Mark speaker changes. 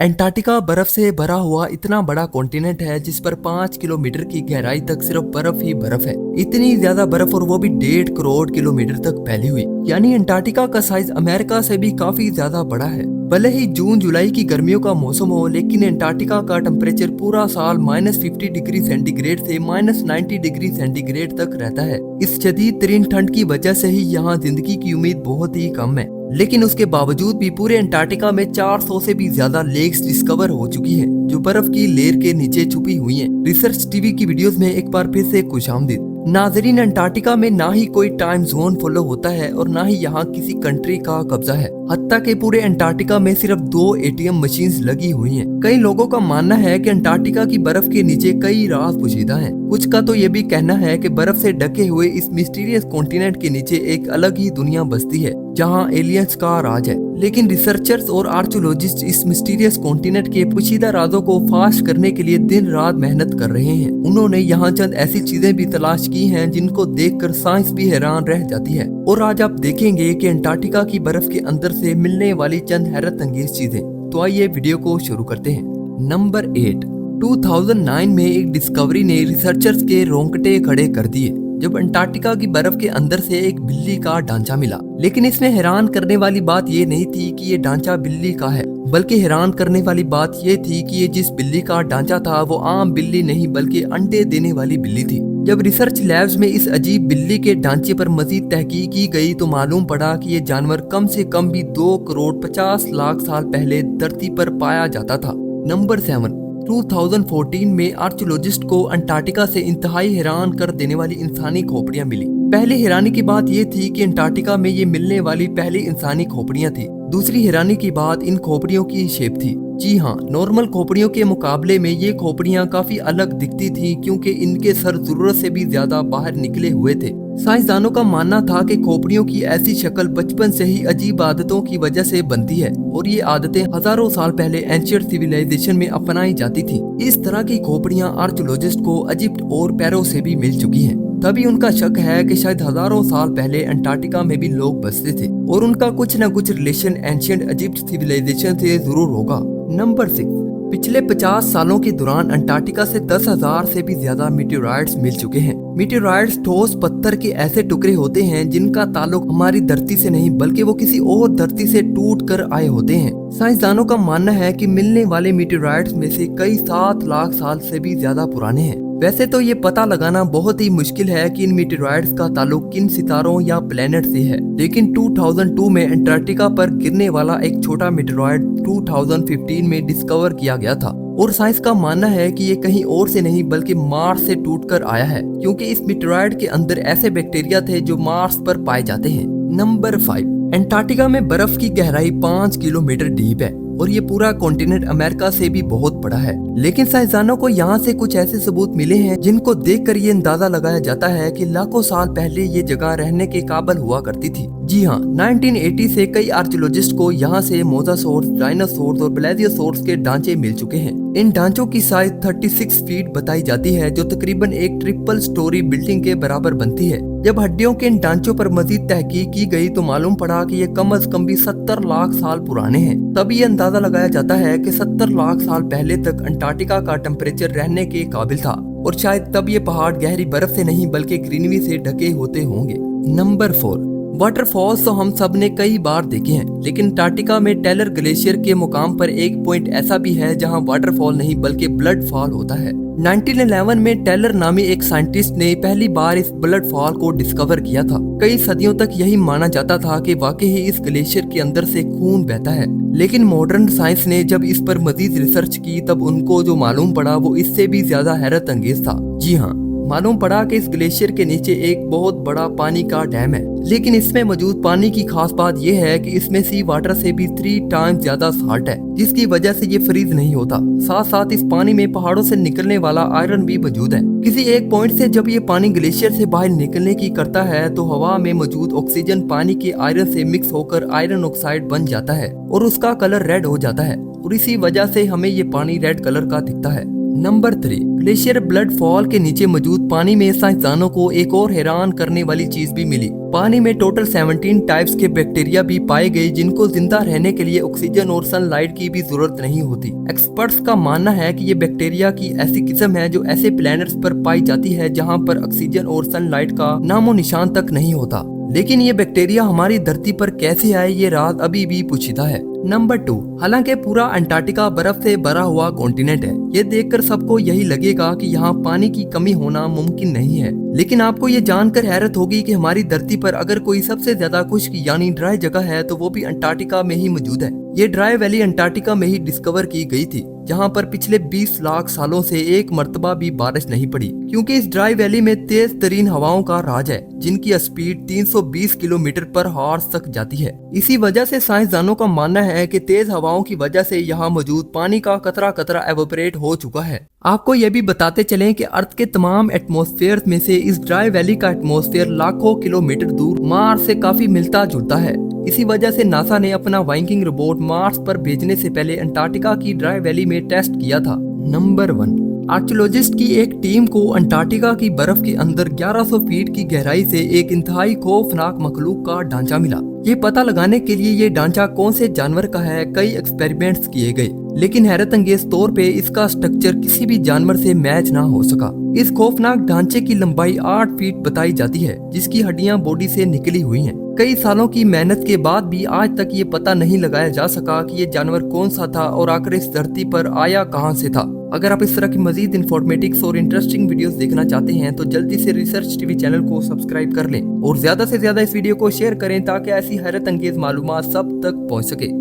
Speaker 1: Antarctica बर्फ से भरा हुआ इतना बड़ा कॉन्टिनेंट है जिस पर 5 किलोमीटर की गहराई तक सिर्फ बर्फ ही बर्फ है। इतनी ज्यादा बर्फ और वो भी 1.5 करोड़ किलोमीटर तक फैली हुई, यानी एंटार्क्टिका का साइज अमेरिका से भी काफी ज्यादा बड़ा है। भले ही जून जुलाई की गर्मियों का मौसम हो, लेकिन एंटार्क्टिका का टेम्परेचर पूरा साल -50 डिग्री सेंटीग्रेड से -90 डिग्री सेंटीग्रेड तक रहता है। इस शदीद तरीन ठंड की वजह से ही यहाँ जिंदगी की उम्मीद बहुत ही कम है, लेकिन उसके बावजूद भी पूरे एंटार्क्टिका में 400 से भी ज्यादा लेक्स डिस्कवर हो चुकी है जो बर्फ की लेयर के नीचे छुपी हुई हैं। रिसर्च टीवी की वीडियोस में एक बार फिर से खुशामदीद। नाजरीन, एंटार्क्टिका में ना ही कोई टाइम जोन फॉलो होता है और ना ही यहाँ किसी कंट्री का कब्जा है। हत्ता के पूरे एंटार्क्टिका में सिर्फ 2 एटीएम मशीन्स लगी हुई हैं। कई लोगों का मानना है कि एंटार्क्टिका की बर्फ के नीचे कई राज पोशीदा हैं। कुछ का तो ये भी कहना है कि बर्फ से ढके हुए इस मिस्टीरियस कॉन्टिनेंट के नीचे एक अलग ही दुनिया बसती है जहाँ एलियंस का राज है। लेकिन रिसर्चर्स और आर्कियोलॉजिस्ट इस मिस्टीरियस कॉन्टिनेंट के पोशीदा राजों को फाश करने के लिए दिन रात मेहनत कर रहे हैं। उन्होंने यहाँ चंद ऐसी चीजें भी तलाश की हैं जिनको देखकर साइंस भी हैरान रह जाती है। और आज आप देखेंगे कि एंटार्क्टिका की बर्फ के अंदर से मिलने वाली चंद हैरत अंगेज चीजें। तो आइए वीडियो को शुरू करते हैं। नंबर 8। 2009 में एक डिस्कवरी ने रिसर्चर्स के रोंगटे खड़े कर दिए जब एंटार्क्टिका की बर्फ के अंदर से एक बिल्ली का ढांचा मिला। लेकिन इसमें हैरान करने वाली बात ये नहीं थी कि ये ढांचा बिल्ली का है, बल्कि हैरान करने वाली बात ये थी कि ये जिस बिल्ली का ढांचा था वो आम बिल्ली नहीं बल्कि अंडे देने वाली बिल्ली थी। जब रिसर्च लैब्स में इस अजीब बिल्ली के ढांचे पर मजीद तहकीक की गई तो मालूम पड़ा कि ये जानवर कम से कम भी 2 करोड़ 50 लाख साल पहले धरती पर पाया जाता था। नंबर 7। 2014 में आर्कियोलॉजिस्ट को अंटार्कटिका से इंतहाई हैरान कर देने वाली इंसानी खोपड़ियां मिली। पहली हैरानी की बात ये थी कि अंटार्कटिका में ये मिलने वाली पहली इंसानी खोपड़ियां थी। दूसरी हैरानी की बात इन खोपड़ियों की शेप थी। जी हाँ, नॉर्मल खोपड़ियों के मुकाबले में ये खोपड़ियां काफी अलग दिखती थी क्योंकि इनके सर जरूरत से भी ज्यादा बाहर निकले हुए थे। साइंसदानों का मानना था कि खोपड़ियों की ऐसी शक्ल बचपन से ही अजीब आदतों की वजह से बनती है और ये आदतें हजारों साल पहले एंशिएंट सिविलाइजेशन में अपनाई जाती थी। इस तरह की खोपड़ियां आर्कियोलॉजिस्ट को इजिप्ट और पेरो से भी मिल चुकी हैं। तभी उनका शक है कि शायद हजारों साल पहले अंटार्कटिका में भी लोग बसते थे और उनका कुछ न कुछ रिलेशन एंशिएंट इजिप्ट सिविलाइजेशन से जरूर होगा। नंबर 6। पिछले 50 सालों के दौरान अंटार्कटिका से 10,000 से भी ज्यादा मीटेओराइट्स मिल चुके हैं। मीटेओराइट्स ठोस पत्थर के ऐसे टुकड़े होते हैं जिनका ताल्लुक हमारी धरती से नहीं बल्कि वो किसी और धरती से टूट कर आए होते हैं। साइंसदानों का मानना है कि मिलने वाले मीटेओराइट्स में से कई 7 लाख साल से भी ज्यादा पुराने हैं। वैसे तो ये पता लगाना बहुत ही मुश्किल है कि इन मीटेओराइट्स का ताल्लुक किन सितारों या प्लेनेट से है, लेकिन 2002 में अंटार्कटिका पर गिरने वाला एक छोटा मीटेओराइट 2015 में डिस्कवर किया गया था और साइंस का मानना है कि ये कहीं और से नहीं बल्कि मार्स से टूटकर आया है क्योंकि इस मीटेओराइट के अंदर ऐसे बैक्टीरिया थे जो मार्स पर पाए जाते हैं। नंबर 5। अंटार्कटिका में बर्फ की गहराई 5 किलोमीटर डीप है और ये पूरा कॉन्टिनेंट अमेरिका से भी बहुत बड़ा है। लेकिन साइंसदानों को यहाँ से कुछ ऐसे सबूत मिले हैं जिनको देखकर ये अंदाजा लगाया जाता है कि लाखों साल पहले ये जगह रहने के काबिल हुआ करती थी। जी हाँ, 1980 से कई आर्कियोलॉजिस्ट को यहाँ से मोसासॉर्स, डायनासोर्स और ब्लेजियोसॉर्स के ढांचे मिल चुके हैं। इन ढांचों की साइज 36 फीट बताई जाती है जो तकरीबन एक ट्रिपल स्टोरी बिल्डिंग के बराबर बनती है। जब हड्डियों के इन ढांचों पर मजीद तहकीक की गई तो मालूम पड़ा कि ये कम से कम भी 70 लाख साल पुराने हैं। तब ये अंदाजा लगाया जाता है कि 70 लाख साल पहले तक अंटार्कटिका का टेम्परेचर रहने के काबिल था और शायद तब ये पहाड़ गहरी बर्फ से नहीं बल्कि ग्रीनरी से ढके होते होंगे। नंबर 4। वाटरफॉल्स तो हम सब ने कई बार देखे हैं, लेकिन अंटार्कटिका में टेलर ग्लेशियर के मुकाम पर एक पॉइंट ऐसा भी है जहां वाटरफॉल नहीं बल्कि ब्लड फॉल होता है। 1911 में टेलर नामी एक साइंटिस्ट ने पहली बार इस ब्लड फॉल को डिस्कवर किया था। कई सदियों तक यही माना जाता था कि वाकई ही इस ग्लेशियर के अंदर से खून बहता है, लेकिन मॉडर्न साइंस ने जब इस पर मजीद रिसर्च की तब उनको जो मालूम पड़ा वो इससे भी ज्यादा हैरत अंगेज था। जी हाँ, मालूम पड़ा कि इस ग्लेशियर के नीचे एक बहुत बड़ा पानी का डैम है, लेकिन इसमें मौजूद पानी की खास बात यह है कि इसमें सी वाटर से भी 3 टाइम्स ज्यादा साल्ट है, जिसकी वजह से ये फ्रीज नहीं होता। साथ साथ इस पानी में पहाड़ों से निकलने वाला आयरन भी मौजूद है। किसी एक पॉइंट से जब ये पानी ग्लेशियर से बाहर निकलने की करता है तो हवा में मौजूद ऑक्सीजन पानी के आयरन से मिक्स होकर आयरन ऑक्साइड बन जाता है और उसका कलर रेड हो जाता है और इसी वजह से हमें ये पानी रेड कलर का दिखता है। नंबर 3। ग्लेशियर ब्लड फॉल के नीचे मौजूद पानी में साइंसदानों को एक और हैरान करने वाली चीज भी मिली। पानी में टोटल 17 टाइप्स के बैक्टीरिया भी पाए गए जिनको जिंदा रहने के लिए ऑक्सीजन और सनलाइट की भी जरूरत नहीं होती। एक्सपर्ट्स का मानना है कि ये बैक्टीरिया की ऐसी किस्म है जो ऐसे प्लैनेट्स पर पाई जाती है जहां पर ऑक्सीजन और सनलाइट का नामो निशान तक नहीं होता। लेकिन ये बैक्टीरिया हमारी धरती पर कैसे आए ये राज अभी भी पूछिता है। नंबर 2, हालांकि पूरा अंटार्कटिका बर्फ से भरा हुआ कॉन्टिनेंट है, ये देखकर सबको यही लगेगा कि यहाँ पानी की कमी होना मुमकिन नहीं है। लेकिन आपको ये जानकर हैरत होगी कि हमारी धरती पर अगर कोई सबसे ज्यादा खुश्क यानी ड्राई जगह है तो वो भी अंटार्कटिका में ही मौजूद है। ये ड्राई वैली अंटार्कटिका में ही डिस्कवर की गई थी, जहाँ पर पिछले 20 लाख सालों से एक मर्तबा भी बारिश नहीं पड़ी, क्योंकि इस ड्राई वैली में तेज तरीन हवाओं का राज है जिनकी स्पीड 320 किलोमीटर पर हॉर्स तक जाती है। इसी वजह से साइंसदानों का मानना है कि तेज हवाओं की वजह से यहाँ मौजूद पानी का कतरा कतरा एवोपरेट हो चुका है। आपको ये भी बताते चलें कि अर्थ के तमाम एटमॉस्फेयर में से इस ड्राई वैली का एटमॉस्फेयर लाखों किलोमीटर दूर मार्स से काफी मिलता जुलता है। इसी वजह से नासा ने अपना वाइकिंग रोबोट मार्स पर भेजने से पहले अंटार्कटिका की ड्राई वैली में टेस्ट किया था। नंबर 1, आर्कियोलॉजिस्ट की एक टीम को अंटार्कटिका की बर्फ के अंदर 1100 फीट की गहराई से एक इंतहाई खौफनाक मखलूक का ढांचा मिला। ये पता लगाने के लिए ये ढांचा कौन से जानवर का है कई एक्सपेरिमेंट्स किए गए, लेकिन हैरत अंगेज तौर पे इसका स्ट्रक्चर किसी भी जानवर से मैच ना हो सका। इस खौफनाक ढांचे की लंबाई 8 फीट बताई जाती है, जिसकी हड्डियां बॉडी से निकली हुई हैं। कई सालों की मेहनत के बाद भी आज तक ये पता नहीं लगाया जा सका कि ये जानवर कौन सा था और आखिर इस धरती पर आया कहां से था। अगर आप इस तरह की मजीद इन्फॉर्मेटिव्स और इंटरेस्टिंग वीडियोस देखना चाहते हैं तो जल्दी से रिसर्च टीवी चैनल को सब्सक्राइब कर लें और ज्यादा से ज्यादा इस वीडियो को शेयर करें ताकि ऐसी हैरत अंगेज मालूमात सब तक पहुंच सके।